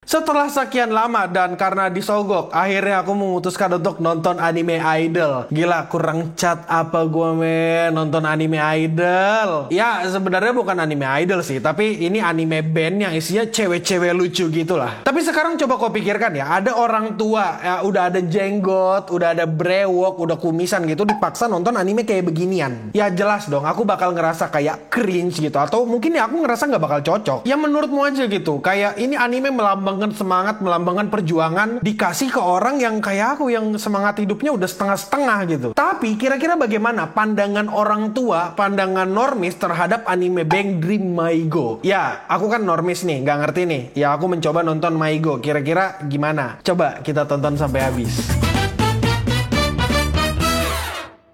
Setelah sekian lama dan karena disogok, akhirnya aku memutuskan untuk nonton anime Idol. Gila, kurang cat apa gue nonton anime Idol. Ya sebenarnya bukan anime Idol sih, tapi ini anime band yang isinya cewek-cewek lucu gitu lah. Tapi sekarang coba kau pikirkan ya, ada orang tua ya, udah ada jenggot, udah ada brewok, udah kumisan gitu, dipaksa nonton anime kayak beginian. Ya jelas dong, aku bakal ngerasa kayak cringe gitu, atau mungkin ya aku ngerasa nggak bakal cocok. Ya menurutmu aja gitu, kayak ini anime melambangkan semangat, melambangkan perjuangan, dikasih ke orang yang kayak aku yang semangat hidupnya udah setengah-setengah gitu. Tapi kira-kira bagaimana pandangan orang tua, pandangan normis terhadap anime Bang Dream Maigo? Ya, aku kan normis nih, nggak ngerti nih. Ya aku mencoba nonton Maigo, kira-kira gimana? Coba kita tonton sampai habis.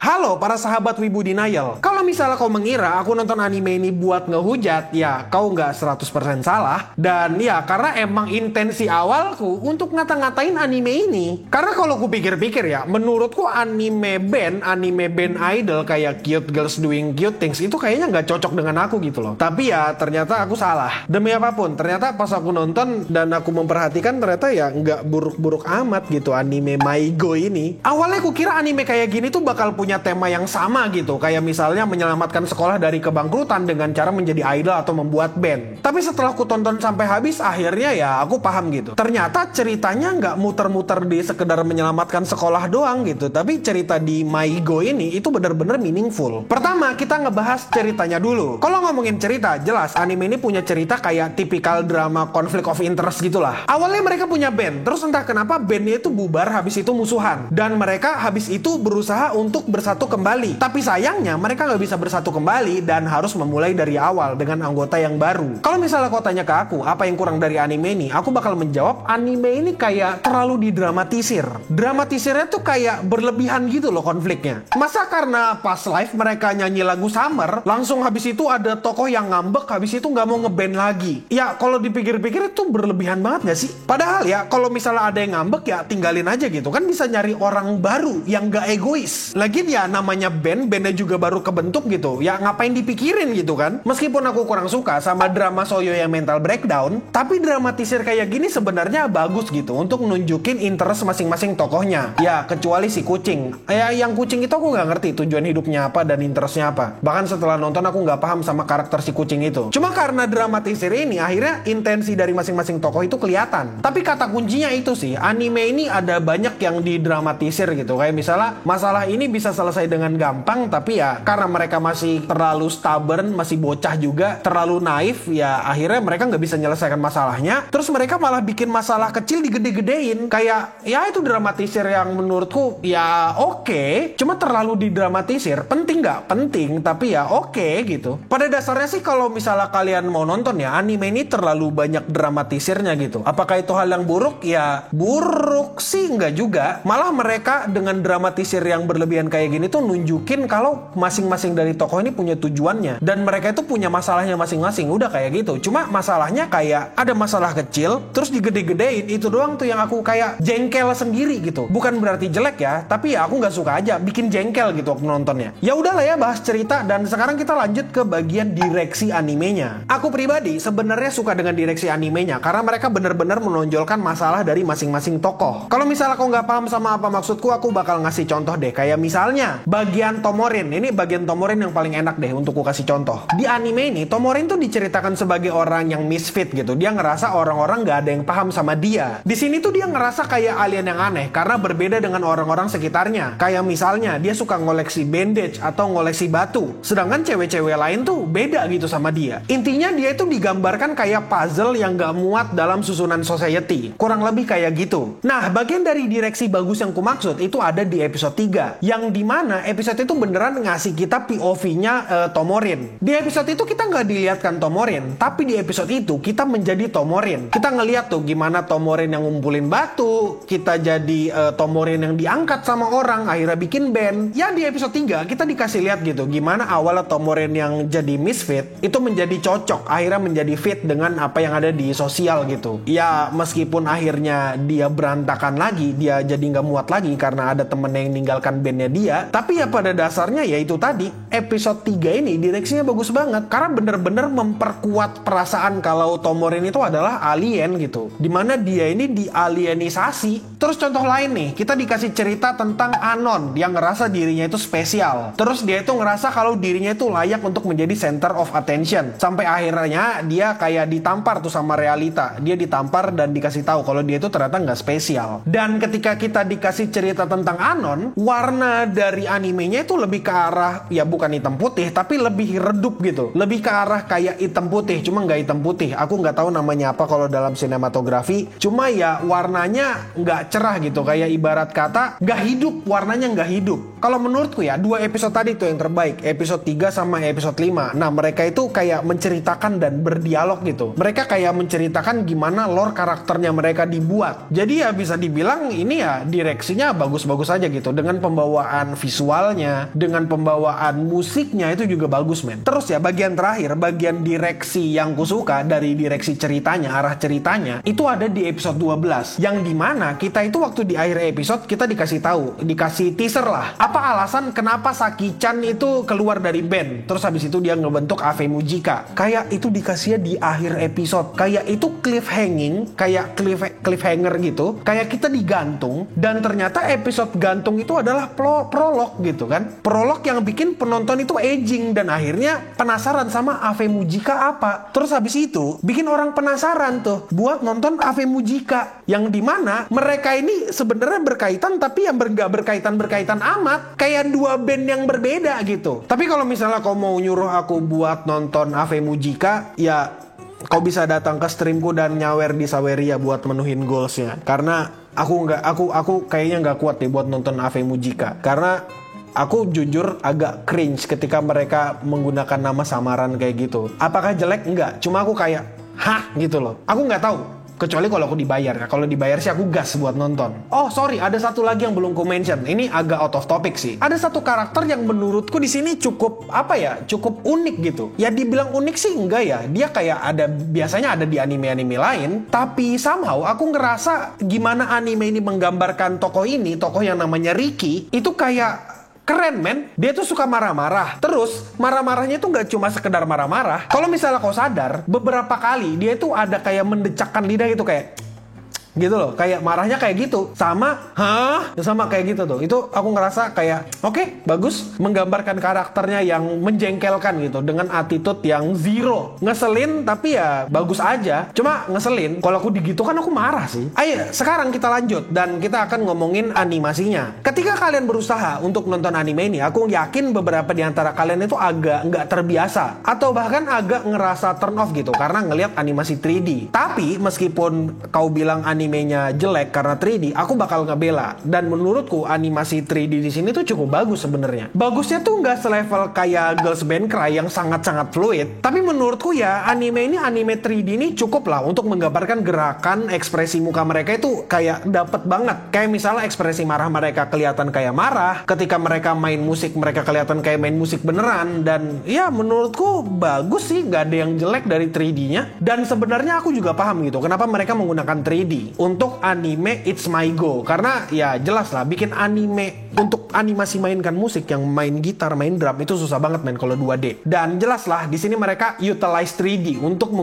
Halo para sahabat Wibu Denial. Kalau misalnya kau mengira aku nonton anime ini buat ngehujat, ya kau nggak 100% salah. Dan ya karena emang intensi awalku untuk ngata-ngatain anime ini. Karena kalau ku pikir-pikir ya, menurutku anime band idol kayak cute girls doing cute things itu kayaknya nggak cocok dengan aku gitu loh. Tapi ya ternyata aku salah. Demi apapun, ternyata pas aku nonton dan aku memperhatikan, ternyata ya nggak buruk-buruk amat gitu anime Maigo ini. Awalnya aku kira anime kayak gini tuh bakal punya tema yang sama gitu, kayak misalnya menyelamatkan sekolah dari kebangkrutan dengan cara menjadi idol atau membuat band. Tapi setelah aku tonton sampai habis, akhirnya ya aku paham gitu. Ternyata ceritanya nggak muter-muter di sekedar menyelamatkan sekolah doang gitu, tapi cerita di Maigo ini itu bener-bener meaningful. Pertama, kita ngebahas ceritanya dulu. Kalau ngomongin cerita, jelas anime ini punya cerita kayak tipikal drama conflict of interest gitulah. Awalnya mereka punya band, terus entah kenapa bandnya itu bubar, habis itu musuhan. Dan mereka habis itu berusaha untuk bersatu kembali. Tapi sayangnya mereka nggak bisa bersatu kembali dan harus memulai dari awal dengan anggota yang baru. Kalau misalnya kau tanya ke aku, apa yang kurang dari anime ini? Aku bakal menjawab, anime ini kayak terlalu didramatisir. Dramatisirnya tuh kayak berlebihan gitu loh konfliknya. Masa karena pas live mereka nyanyi lagu Summer, langsung habis itu ada tokoh yang ngambek, habis itu nggak mau ngeband lagi. Ya kalau dipikir-pikir itu berlebihan banget nggak sih? Padahal ya kalau misalnya ada yang ngambek ya tinggalin aja gitu. Kan bisa nyari orang baru yang nggak egois. Lagi ya namanya bandnya juga baru kebentuk gitu. Ya ngapain dipikirin gitu kan? Meskipun aku kurang suka sama drama Soyo yang mental breakdown, tapi dramatisir kayak gini sebenarnya bagus gitu untuk nunjukin interest masing-masing tokohnya. Ya kecuali si kucing. Ya yang kucing itu aku nggak ngerti tujuan hidupnya apa dan interestnya apa. Bahkan setelah nonton aku nggak paham sama karakter si kucing itu. Cuma karena dramatisir ini akhirnya intensi dari masing-masing tokoh itu kelihatan. Tapi kata kuncinya itu sih, anime ini ada banyak yang didramatisir gitu. Kayak misalnya masalah ini bisa selesai dengan gampang, tapi ya karena mereka masih terlalu stubborn, masih bocah juga, terlalu naif, ya akhirnya mereka nggak bisa menyelesaikan masalahnya. Terus mereka malah bikin masalah kecil digede-gedein. Kayak ya itu dramatisir yang menurutku ya oke, cuma terlalu didramatisir. Penting nggak? Penting, tapi ya oke gitu. Pada dasarnya sih kalau misalnya kalian mau nonton ya, anime ini terlalu banyak dramatisirnya gitu. Apakah itu hal yang buruk? Ya buruk sih nggak juga. Malah mereka dengan dramatisir yang berlebihan kayak gini tuh nunjukin kalau masing-masing dari tokoh ini punya tujuannya dan mereka itu punya masalahnya masing-masing. Udah kayak gitu. Cuma masalahnya kayak ada masalah kecil terus digede-gedein. Itu doang tuh yang aku kayak jengkel sendiri gitu. Bukan berarti jelek ya, tapi ya aku nggak suka aja, bikin jengkel gitu waktu nontonnya. Ya udahlah ya, bahas cerita dan sekarang kita lanjut ke bagian direksi animenya. Aku pribadi sebenarnya suka dengan direksi animenya karena mereka benar-benar menonjolkan masalah dari masing-masing tokoh. Kalau misalnya kau nggak paham sama apa maksudku, aku bakal ngasih contoh deh. Kayak misalnya bagian Tomorin. Ini bagian Tomorin yang paling enak deh untuk ku kasih contoh. Di anime ini Tomorin tuh diceritakan sebagai orang yang misfit gitu. Dia ngerasa orang-orang nggak ada yang paham sama dia. Di sini tuh dia ngerasa kayak alien yang aneh karena berbeda dengan orang-orang sekitarnya. Kayak misalnya dia suka ngoleksi bandage atau ngoleksi batu. Sedangkan cewek-cewek lain tuh beda gitu sama dia. Intinya dia itu digambarkan kayak puzzle yang nggak muat dalam susunan society. Kurang lebih kayak gitu. Nah, bagian dari direksi bagus yang ku maksud itu ada di episode 3. Yang dimana episode itu beneran ngasih kita POV-nya Tomorin. Di episode itu kita nggak dilihatkan Tomorin, tapi di episode itu kita menjadi Tomorin. Kita ngeliat tuh gimana Tomorin yang ngumpulin batu, kita jadi Tomorin yang diangkat sama orang, akhirnya bikin band. Ya di episode 3 kita dikasih lihat gitu gimana awalnya Tomorin yang jadi misfit itu menjadi cocok, akhirnya menjadi fit dengan apa yang ada di sosial gitu. Ya meskipun akhirnya dia berantakan lagi, dia jadi nggak muat lagi karena ada temennya yang ninggalkan bandnya dia, tapi ya pada dasarnya ya itu tadi, episode 3 ini direksinya bagus banget karena bener-bener memperkuat perasaan kalau Tomorin itu adalah alien gitu, dimana dia ini dialienisasi. Terus contoh lain nih, kita dikasih cerita tentang Anon yang ngerasa dirinya itu spesial. Terus dia itu ngerasa kalau dirinya itu layak untuk menjadi center of attention. Sampai akhirnya dia kayak ditampar tuh sama realita. Dia ditampar dan dikasih tahu kalau dia itu ternyata nggak spesial. Dan ketika kita dikasih cerita tentang Anon, warna dari animenya itu lebih ke arah, ya bukan hitam putih, tapi lebih redup gitu. Lebih ke arah kayak hitam putih, cuma nggak hitam putih. Aku nggak tahu namanya apa kalau dalam sinematografi. Cuma ya warnanya nggak cerah gitu, kayak ibarat kata nggak hidup, warnanya nggak hidup. Kalau menurutku ya, 2 episode tadi tuh yang terbaik, episode 3 sama episode 5. Nah, mereka itu kayak menceritakan dan berdialog gitu. Mereka kayak menceritakan gimana lore karakternya mereka dibuat. Jadi ya bisa dibilang ini ya direksinya bagus-bagus aja gitu. Dengan pembawaan visualnya, dengan pembawaan musiknya itu juga bagus, men. Terus ya bagian terakhir, bagian direksi yang kusuka dari direksi ceritanya, arah ceritanya, itu ada di episode 12. Yang dimana kita itu waktu di akhir episode kita dikasih tahu, dikasih teaser lah. Apa alasan kenapa Saki-chan itu keluar dari band? Terus habis itu dia ngebentuk Ave Mujika. Kayak itu dikasihnya di akhir episode. Kayak itu cliffhanging, kayak cliffhanger gitu. Kayak kita digantung dan ternyata episode gantung itu adalah prolog gitu kan. Prolog yang bikin penonton itu aging dan akhirnya penasaran sama Ave Mujika apa. Terus habis itu bikin orang penasaran tuh buat nonton Ave Mujika. Yang dimana mereka ini sebenarnya berkaitan tapi yang nggak berkaitan amat. Kayak 2 band yang berbeda gitu. Tapi kalau misalnya kau mau nyuruh aku buat nonton Ave Mujika, ya kau bisa datang ke streamku dan nyawer di Saweria buat menuhin goalsnya. Karena aku kayaknya nggak kuat deh buat nonton Ave Mujika. Karena aku jujur agak cringe ketika mereka menggunakan nama samaran kayak gitu. Apakah jelek? Enggak. Cuma aku kayak, hah gitu loh. Aku nggak tahu. Kecuali kalau aku dibayar. Kalau dibayar sih aku gas buat nonton. Oh sorry, ada satu lagi yang belum ku mention. Ini agak out of topic sih. Ada satu karakter yang menurutku di sini cukup cukup unik gitu. Ya dibilang unik sih enggak ya. Dia kayak biasanya ada di anime-anime lain. Tapi somehow aku ngerasa gimana anime ini menggambarkan tokoh yang namanya Riki. Itu kayak keren, men. Dia tuh suka marah-marah. Terus marah-marahnya tuh nggak cuma sekedar marah-marah. Kalau misalnya kau sadar, beberapa kali dia tuh ada kayak mendecakkan lidah gitu kayak gitu loh, kayak marahnya kayak gitu sama kayak gitu tuh. Itu aku ngerasa kayak oke, bagus menggambarkan karakternya yang menjengkelkan gitu dengan attitude yang zero, ngeselin tapi ya bagus aja. Cuma ngeselin kalau aku digitukan aku marah sih. Ayo sekarang kita lanjut dan kita akan ngomongin animasinya. Ketika kalian berusaha untuk nonton anime ini, aku yakin beberapa di antara kalian itu agak nggak terbiasa atau bahkan agak ngerasa turn off gitu karena ngelihat animasi 3D. Tapi meskipun kau bilang animenya jelek karena 3D, aku bakal ngebela. Dan menurutku animasi 3D di sini tuh cukup bagus sebenarnya. Bagusnya tuh nggak selevel kayak Girls Band Cry yang sangat-sangat fluid. Tapi menurutku ya anime 3D ini cukup lah untuk menggambarkan gerakan, ekspresi muka mereka itu kayak dapet banget. Kayak misalnya ekspresi marah mereka kelihatan kayak marah, ketika mereka main musik mereka kelihatan kayak main musik beneran. Dan ya menurutku bagus sih, nggak ada yang jelek dari 3D-nya. Dan sebenarnya aku juga paham gitu kenapa mereka menggunakan 3D untuk anime It's My Go, karena ya jelas lah bikin anime untuk animasi mainkan musik yang main gitar, main drum itu susah banget men kalau 2D. Dan jelas lah di sini mereka utilize 3D untuk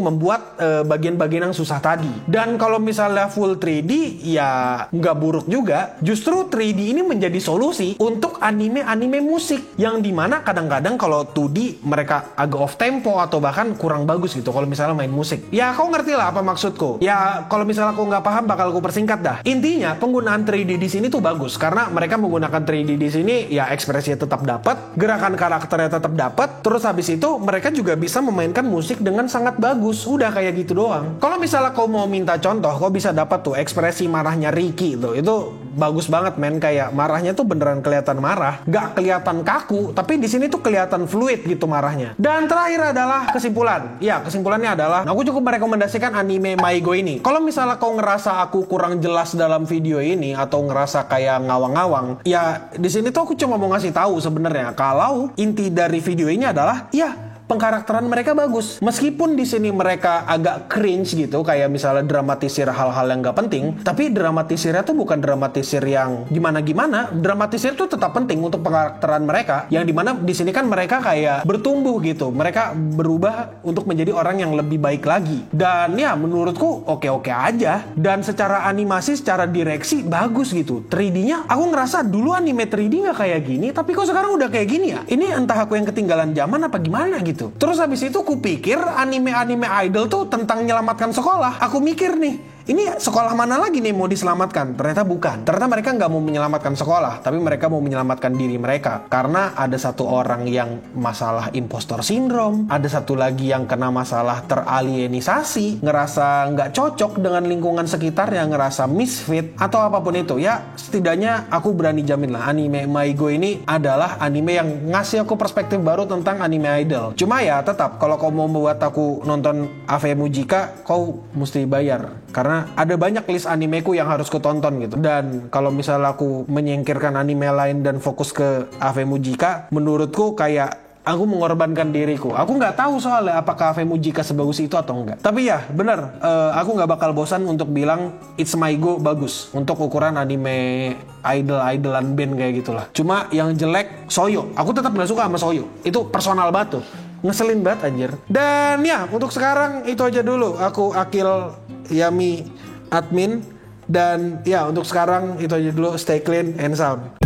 membuat bagian-bagian yang susah tadi. Dan kalau misalnya full 3D ya nggak buruk juga. Justru 3D ini menjadi solusi untuk anime-anime musik yang dimana kadang-kadang kalau 2D mereka agak off tempo atau bahkan kurang bagus gitu kalau misalnya main musik. Ya kau ngerti lah apa maksudku. Ya kalau misalnya kau nggak paham bakal aku persingkat dah. Intinya penggunaan 3D di sini tuh bagus karena mereka menggunakan 3D di sini ya ekspresinya tetap dapat, gerakan karakternya tetap dapat. Terus habis itu mereka juga bisa memainkan musik dengan sangat bagus. Udah kayak gitu doang. Kalau misalnya kau mau minta contoh, kau bisa dapat tuh ekspresi marahnya Riki tuh. Itu bagus banget men, kayak marahnya tuh beneran kelihatan marah, gak kelihatan kaku, tapi di sini tuh kelihatan fluid gitu marahnya. Dan terakhir adalah kesimpulan. Ya kesimpulannya adalah aku cukup merekomendasikan anime My Go ini. Kalau misalnya kau ngerasa aku kurang jelas dalam video ini atau ngerasa kayak ngawang-ngawang, ya di sini tuh aku cuma mau ngasih tahu sebenarnya kalau inti dari video ini adalah ya pengkarakteran mereka bagus. Meskipun di sini mereka agak cringe gitu, kayak misalnya dramatisir hal-hal yang gak penting, tapi dramatisirnya tuh bukan dramatisir yang gimana-gimana. Dramatisir tuh tetap penting untuk pengkarakteran mereka, yang dimana di sini kan mereka kayak bertumbuh gitu. Mereka berubah untuk menjadi orang yang lebih baik lagi. Dan ya menurutku oke-oke aja. Dan secara animasi, secara direksi bagus gitu. 3D-nya aku ngerasa dulu anime 3D gak kayak gini, tapi kok sekarang udah kayak gini ya? Ini entah aku yang ketinggalan zaman apa gimana gitu. Terus habis itu kupikir anime-anime idol tuh tentang menyelamatkan sekolah. Aku mikir nih, ini sekolah mana lagi nih mau diselamatkan? Ternyata bukan. Ternyata mereka nggak mau menyelamatkan sekolah, tapi mereka mau menyelamatkan diri mereka. Karena ada satu orang yang masalah impostor syndrome, ada satu lagi yang kena masalah teralienisasi, ngerasa nggak cocok dengan lingkungan sekitarnya, ngerasa misfit, atau apapun itu. Ya, setidaknya aku berani jamin lah, anime Maigo ini adalah anime yang ngasih aku perspektif baru tentang anime idol. Cuma ya tetap, kalau kau mau membuat aku nonton AV Mujika, kau mesti bayar. Karena ada banyak list animeku yang harus kutonton gitu. Dan kalau misalnya aku menyingkirkan anime lain dan fokus ke AV Mujika, menurutku kayak aku mengorbankan diriku. Aku nggak tahu soalnya apakah AV Mujika sebagus itu atau enggak. Tapi ya bener, aku nggak bakal bosan untuk bilang It's My Go bagus untuk ukuran anime idolan band kayak gitulah. Cuma yang jelek Soyo. Aku tetap nggak suka sama Soyo. Itu personal banget tuh. Ngeselin banget anjir. Dan ya untuk sekarang itu aja dulu. Aku Akil Yami admin. Dan ya untuk sekarang itu aja dulu. Stay clean and sound.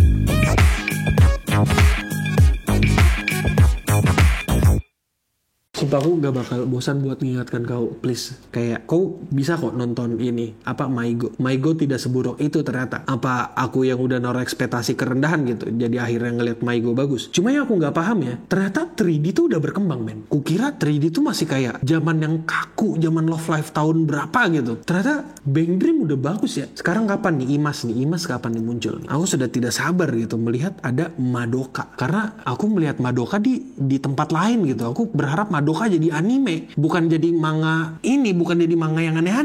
Sumpah aku gak bakal bosan buat mengingatkan kau, please. Kayak kau bisa kok nonton ini apa Maigo. Maigo tidak seburuk itu ternyata. Apa aku yang udah naruh ekspektasi kerendahan gitu, jadi akhirnya ngeliat Maigo bagus. Cuma yang aku gak paham ya, ternyata 3D tuh udah berkembang men. Kukira 3D tuh masih kayak zaman yang kaku, zaman Love Live tahun berapa gitu. Ternyata Bang Dream udah bagus ya. Sekarang kapan nih Imas kapan nih muncul nih? Aku sudah tidak sabar gitu melihat ada Madoka. Karena aku melihat Madoka di tempat lain gitu. Aku berharap Madoka jadi anime, bukan jadi manga ini, bukan jadi manga yang aneh-aneh.